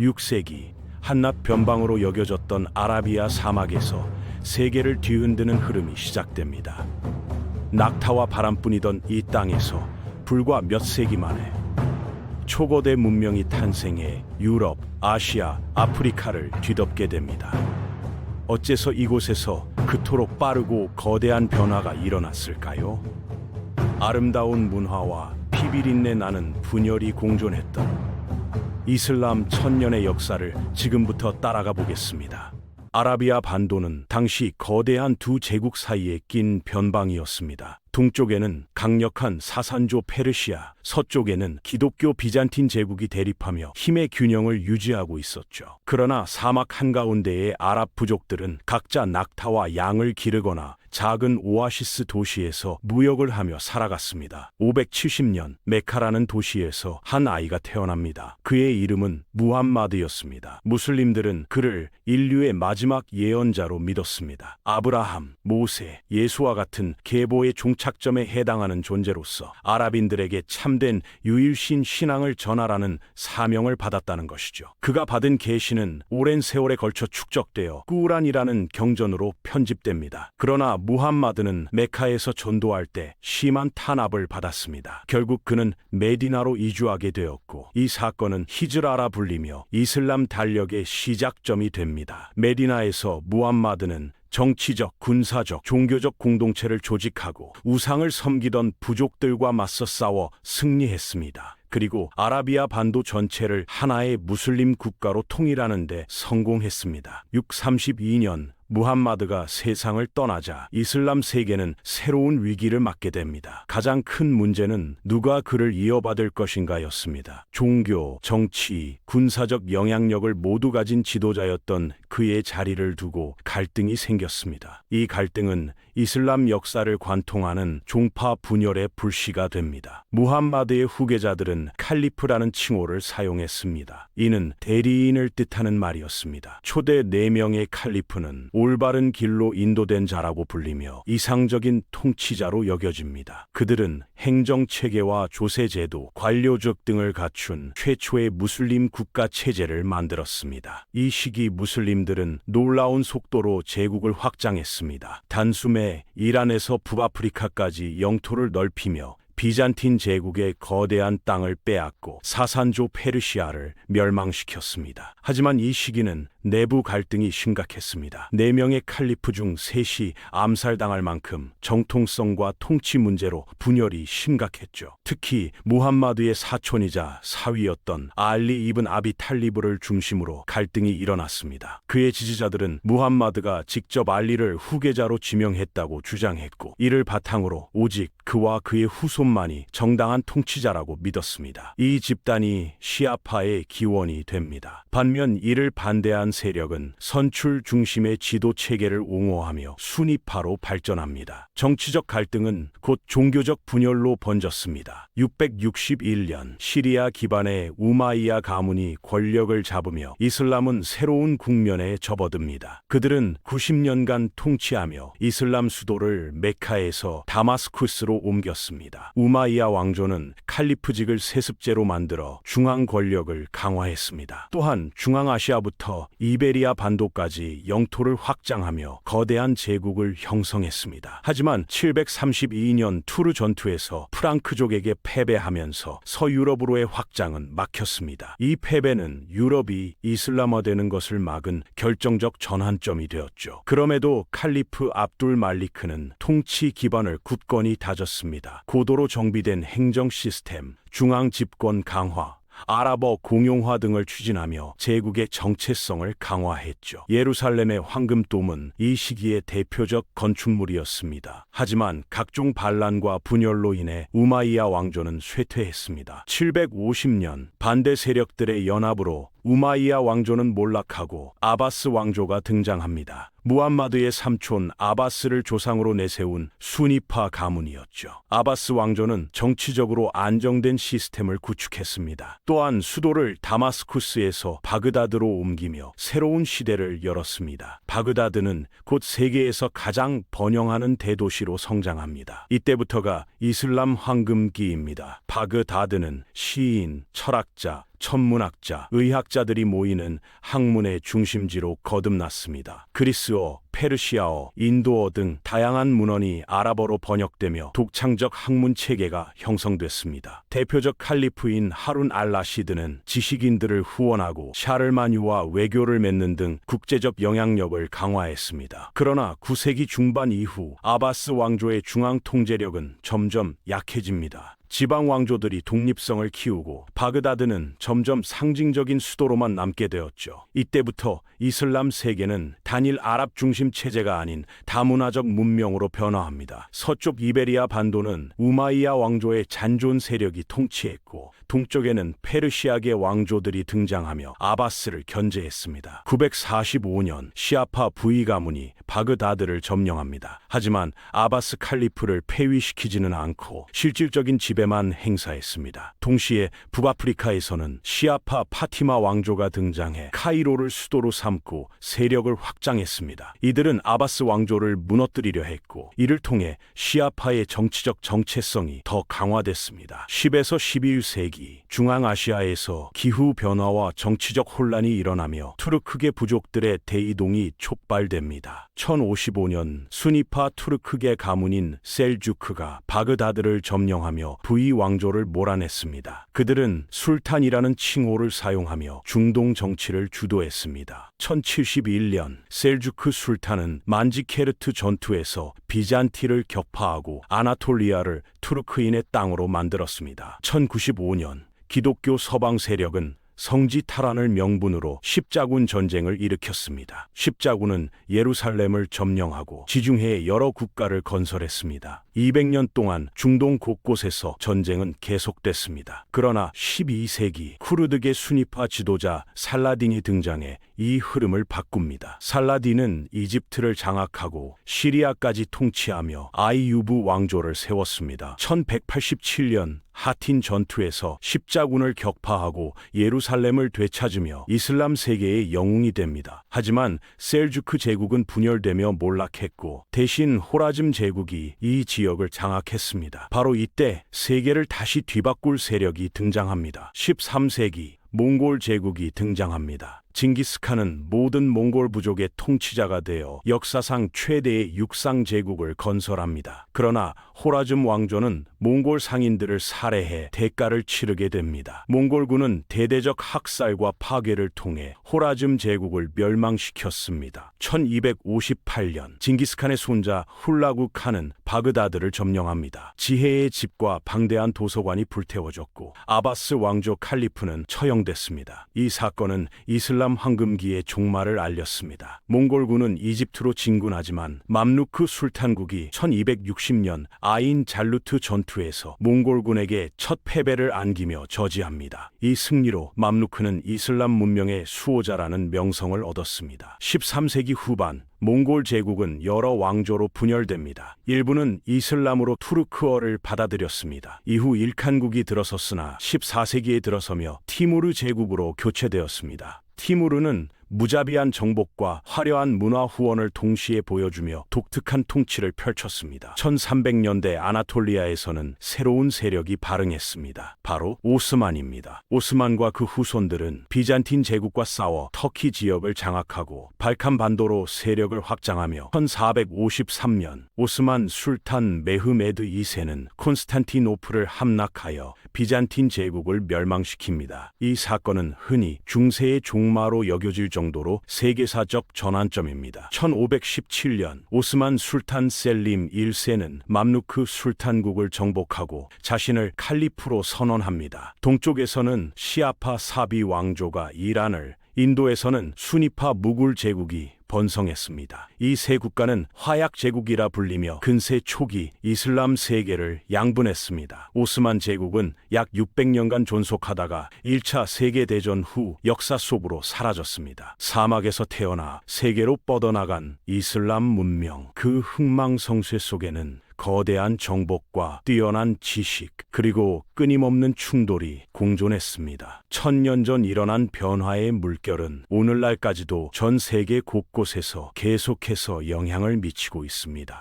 6세기 한낱 변방으로 여겨졌던 아라비아 사막에서 세계를 뒤흔드는 흐름이 시작됩니다. 낙타와 바람뿐이던 이 땅에서 불과 몇 세기 만에 초거대 문명이 탄생해 유럽, 아시아, 아프리카를 뒤덮게 됩니다. 어째서 이곳에서 그토록 빠르고 거대한 변화가 일어났을까요? 아름다운 문화와 피비린내 나는 분열이 공존했던 이슬람 천년의 역사를 지금부터 따라가 보겠습니다. 아라비아 반도는 당시 거대한 두 제국 사이에 낀 변방이었습니다. 동쪽에는 강력한 사산조 페르시아, 서쪽에는 기독교 비잔틴 제국이 대립하며 힘의 균형을 유지하고 있었죠. 그러나 사막 한가운데의 아랍 부족들은 각자 낙타와 양을 기르거나 작은 오아시스 도시에서 무역을 하며 살아갔습니다. 570년 메카라는 도시에서 한 아이가 태어납니다. 그의 이름은 무함마드였습니다. 무슬림들은 그를 인류의 마지막 예언자로 믿었습니다. 아브라함, 모세, 예수와 같은 계보의 종착점에 해당하는 존재로서 아랍인들에게 참된 유일신 신앙을 전하라는 사명을 받았다는 것이죠. 그가 받은 계시는 오랜 세월에 걸쳐 축적되어 꾸란이라는 경전으로 편집됩니다. 그러나 무함마드는 메카에서 전도할 때 심한 탄압을 받았습니다. 결국 그는 메디나로 이주하게 되었고, 이 사건은 히즈라라 불리며 이슬람 달력의 시작점이 됩니다. 메디나에서 무함마드는 정치적, 군사적, 종교적 공동체를 조직하고 우상을 섬기던 부족들과 맞서 싸워 승리했습니다. 그리고 아라비아 반도 전체를 하나의 무슬림 국가로 통일하는 데 성공했습니다. 632년 무함마드가 세상을 떠나자 이슬람 세계는 새로운 위기를 맞게 됩니다. 가장 큰 문제는 누가 그를 이어받을 것인가였습니다. 종교, 정치, 군사적 영향력을 모두 가진 지도자였던 그의 자리를 두고 갈등이 생겼습니다. 이 갈등은 이슬람 역사를 관통하는 종파 분열의 불씨가 됩니다. 무함마드의 후계자들은 칼리프라는 칭호를 사용했습니다. 이는 대리인을 뜻하는 말이었습니다. 초대 4명의 칼리프는 올바른 길로 인도된 자라고 불리며 이상적인 통치자로 여겨집니다. 그들은 행정체계와 조세제도, 관료직 등을 갖춘 최초의 무슬림 국가 체제를 만들었습니다. 이 시기 무슬림들은 놀라운 속도로 제국을 확장했습니다. 단숨에 이란에서 북아프리카까지 영토를 넓히며 비잔틴 제국의 거대한 땅을 빼앗고 사산조 페르시아를 멸망시켰습니다. 하지만 이 시기는 내부 갈등이 심각했습니다. 4명의 칼리프 중 3이 암살당할 만큼 정통성과 통치 문제로 분열이 심각했죠. 특히 무함마드의 사촌이자 사위였던 알리 이븐 아비 탈리브를 중심으로 갈등이 일어났습니다. 그의 지지자들은 무함마드가 직접 알리를 후계자로 지명했다고 주장했고, 이를 바탕으로 오직 그와 그의 후손만이 정당한 통치자라고 믿었습니다. 이 집단이 시아파의 기원이 됩니다. 반면 이를 반대한 세력은 선출 중심의 지도 체계를 옹호하며 순위파로 발전합니다. 정치적 갈등은 곧 종교적 분열로 번졌습니다. 661년 시리아 기반의 우마이야 가문이 권력을 잡으며 이슬람은 새로운 국면에 접어듭니다. 그들은 90년간 통치하며 이슬람 수도를 메카에서 다마스쿠스로 옮겼습니다. 우마이야 왕조는 칼리프직을 세습제로 만들어 중앙 권력을 강화했습니다. 또한 중앙아시아부터 이베리아 반도까지 영토를 확장하며 거대한 제국을 형성했습니다. 하지만 732년 투르 전투에서 프랑크족에게 패배하면서 서유럽으로의 확장은 막혔습니다. 이 패배는 유럽이 이슬람화되는 것을 막은 결정적 전환점이 되었죠. 그럼에도 칼리프 압둘 말리크는 통치 기반을 굳건히 다졌습니다. 고도로 정비된 행정 시스템, 중앙 집권 강화, 아랍어 공용화 등을 추진하며 제국의 정체성을 강화했죠. 예루살렘의 황금돔은 이 시기의 대표적 건축물이었습니다. 하지만 각종 반란과 분열로 인해 우마이야 왕조는 쇠퇴했습니다. 750년 반대 세력들의 연합으로 우마이야 왕조는 몰락하고 아바스 왕조가 등장합니다. 무함마드의 삼촌 아바스를 조상으로 내세운 수니파 가문이었죠. 아바스 왕조는 정치적으로 안정된 시스템을 구축했습니다. 또한 수도를 다마스쿠스에서 바그다드로 옮기며 새로운 시대를 열었습니다. 바그다드는 곧 세계에서 가장 번영하는 대도시로 성장합니다. 이때부터가 이슬람 황금기입니다. 바그다드는 시인, 철학자, 천문학자, 의학자들이 모이는 학문의 중심지로 거듭났습니다. 그리스어, 페르시아어, 인도어 등 다양한 문헌이 아랍어로 번역되며 독창적 학문 체계가 형성됐습니다. 대표적 칼리프인 하룬 알-라시드는 지식인들을 후원하고 샤를마뉴와 외교를 맺는 등 국제적 영향력을 강화했습니다. 그러나 9세기 중반 이후 아바스 왕조의 중앙 통제력은 점점 약해집니다. 지방 왕조들이 독립성을 키우고 바그다드는 점점 상징적인 수도로만 남게 되었죠. 이때부터 이슬람 세계는 단일 아랍 중심 체제가 아닌 다문화적 문명으로 변화합니다. 서쪽 이베리아 반도는 우마이야 왕조의 잔존 세력이 통치했고 동쪽에는 페르시아계 왕조들이 등장하며 아바스를 견제했습니다. 945년 시아파 부이 가문이 바그다드를 점령합니다. 하지만 아바스 칼리프를 폐위시키지는 않고 실질적인 지배만 행사했습니다. 동시에 북아프리카에서는 시아파 파티마 왕조가 등장해 카이로를 수도로 삼고 세력을 확장했습니다. 이들은 아바스 왕조를 무너뜨리려 했고 이를 통해 시아파의 정치적 정체성이 더 강화됐습니다. 10에서 11세기 중앙아시아에서 기후변화와 정치적 혼란이 일어나며 투르크계 부족들의 대이동이 촉발됩니다. 1055년 수니파 투르크계 가문인 셀주크가 바그다드를 점령하며 부이 왕조를 몰아냈습니다. 그들은 술탄이라는 칭호를 사용하며 중동 정치를 주도했습니다. 1071년 셀주크 술탄은 만지케르트 전투에서 비잔티를 격파하고 아나톨리아를 투르크인의 땅으로 만들었습니다. 1095년 기독교 서방 세력은 성지 탈환을 명분으로 십자군 전쟁을 일으켰습니다. 십자군은 예루살렘을 점령하고 지중해 여러 국가를 건설했습니다. 200년 동안 중동 곳곳에서 전쟁은 계속됐습니다. 그러나 12세기 쿠르드계 수니파 지도자 살라딘이 등장해 이 흐름을 바꿉니다. 살라딘은 이집트를 장악하고 시리아까지 통치하며 아이유브 왕조를 세웠습니다. 1187년 하틴 전투에서 십자군을 격파하고 예루살렘을 되찾으며 이슬람 세계의 영웅이 됩니다. 하지만 셀주크 제국은 분열되며 몰락했고 대신 호라즘 제국이 이 지역을 장악했습니다. 바로 이때 세계를 다시 뒤바꿀 세력이 등장합니다. 13세기 몽골 제국이 등장합니다. 징기스칸은 모든 몽골 부족의 통치자가 되어 역사상 최대의 육상 제국을 건설합니다. 그러나 호라즘 왕조는 몽골 상인들을 살해해 대가를 치르게 됩니다. 몽골군은 대대적 학살과 파괴를 통해 호라즘 제국을 멸망시켰습니다. 1258년 징기스칸의 손자 훌라구 칸은 바그다드를 점령합니다. 지혜의 집과 방대한 도서관이 불태워졌고 아바스 왕조 칼리프는 처형됐습니다. 이 사건은 이슬람 황금기의 종말을 알렸습니다. 몽골군은 이집트로 진군하지만 맘루크 술탄국이 1260년 아인 잘루트 전투에서 몽골군에게 첫 패배를 안기며 저지합니다. 이 승리로 맘루크는 이슬람 문명의 수호자라는 명성을 얻었습니다. 13세기 후반 몽골 제국은 여러 왕조로 분열됩니다. 일부는 이슬람으로 투르크어를 받아들였습니다. 이후 일칸국이 들어섰으나 14세기에 들어서며 티무르 제국으로 교체되었습니다. 티무르는 무자비한 정복과 화려한 문화 후원을 동시에 보여주며 독특한 통치를 펼쳤습니다. 1300년대 아나톨리아에서는 새로운 세력이 발흥했습니다. 바로 오스만입니다. 오스만과 그 후손들은 비잔틴 제국과 싸워 터키 지역을 장악하고 발칸 반도로 세력을 확장하며 1453년 오스만 술탄 메흐메드 2세는 콘스탄티노플을 함락하여 비잔틴 제국을 멸망시킵니다. 이 사건은 흔히 중세의 종마로 여겨질 정도로 세계사적 전환점입니다. 1517년 오스만 술탄 셀림 1세는 맘루크 술탄국을 정복하고 자신을 칼리프로 선언합니다. 동쪽에서는 시아파 사비 왕조가 이란을 인도에서는 수니파 무굴 제국이 번성했습니다. 이 세 국가는 화약 제국이라 불리며 근세 초기 이슬람 세계를 양분했습니다. 오스만 제국은 약 600년간 존속하다가 1차 세계대전 후 역사 속으로 사라졌습니다. 사막에서 태어나 세계로 뻗어나간 이슬람 문명, 그 흥망성쇠 속에는 거대한 정복과 뛰어난 지식, 그리고 끊임없는 충돌이 공존했습니다. 1000년 전 일어난 변화의 물결은 오늘날까지도 전 세계 곳곳에서 계속해서 영향을 미치고 있습니다.